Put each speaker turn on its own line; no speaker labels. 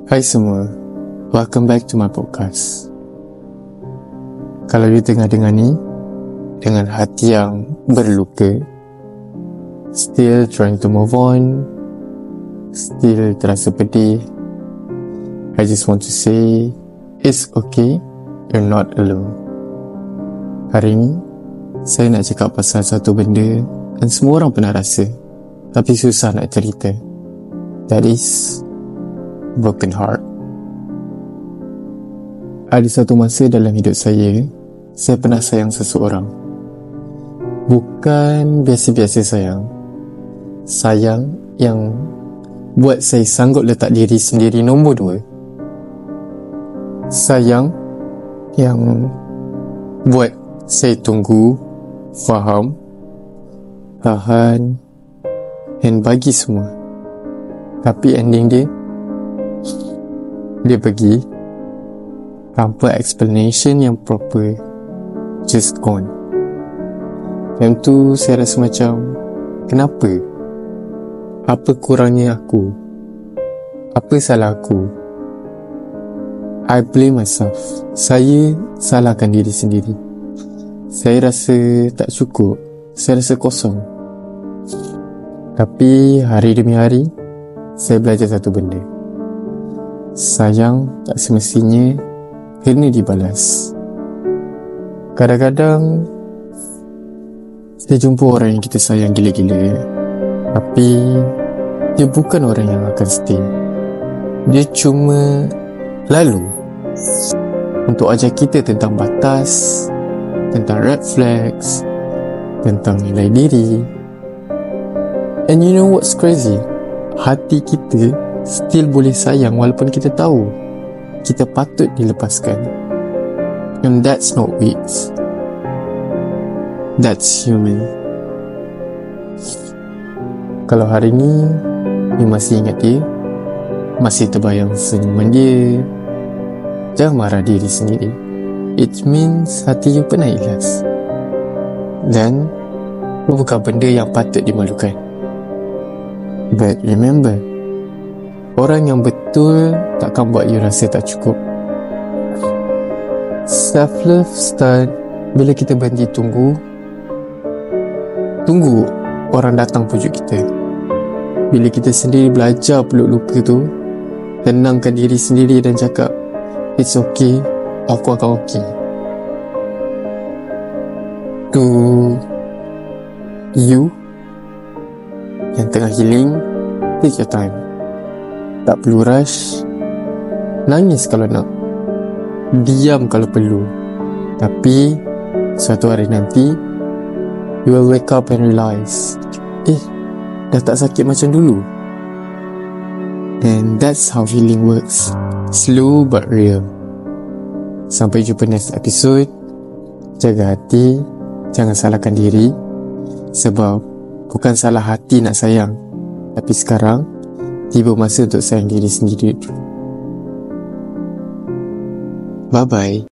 Hai semua, welcome back to my podcast. Kalau you tengah dengar ni dengan hati yang berluka, still trying to move on, still terasa pedih, I just want to say it's okay, you're not alone. Hari ni saya nak cakap pasal satu benda yang semua orang pernah rasa tapi susah nak cerita. That is broken heart. Ada satu masa dalam hidup saya pernah sayang seseorang. Bukan biasa-biasa sayang. Sayang yang buat saya sanggup letak diri sendiri nombor 2. Sayang yang buat saya tunggu, faham, tahan dan bagi semua. Tapi ending dia pergi tanpa explanation yang proper, just gone. Time tu saya rasa macam, kenapa? Apa kurangnya aku? Apa salah aku? I blame myself. Saya salahkan diri sendiri. Saya rasa tak cukup. Saya rasa kosong. Tapi hari demi hari saya belajar satu benda. Sayang tak semestinya kena dibalas. Kadang-kadang kita jumpa orang yang kita sayang gila-gila, tapi dia bukan orang yang akan stay. Dia cuma lalu untuk ajar kita tentang batas, tentang red flags, tentang nilai diri. And you know what's crazy? Hati kita still boleh sayang walaupun kita tahu kita patut dilepaskan. And that's not weak. That's human. Kalau hari ni you masih ingat dia, masih terbayang senyuman dia, jangan marah diri sendiri. It means hati you pernah ikhlas. Dan bukan benda yang patut dimalukan. But remember, orang yang betul takkan buat you rasa tak cukup. Self-love start bila kita berhenti tunggu orang datang pujuk kita. Bila kita sendiri belajar peluk luka tu, tenangkan diri sendiri dan cakap, it's okay, aku akan okay. To you yang tengah healing, take your time. Tak perlu rush. Nangis kalau nak, diam kalau perlu. Tapi suatu hari nanti you will wake up and realize, dah tak sakit macam dulu. And that's how healing works. Slow but real. Sampai jumpa next episode. Jaga hati, jangan salahkan diri. Sebab bukan salah hati nak sayang, tapi sekarang tiba masa untuk sayang diri sendiri. Bye-bye.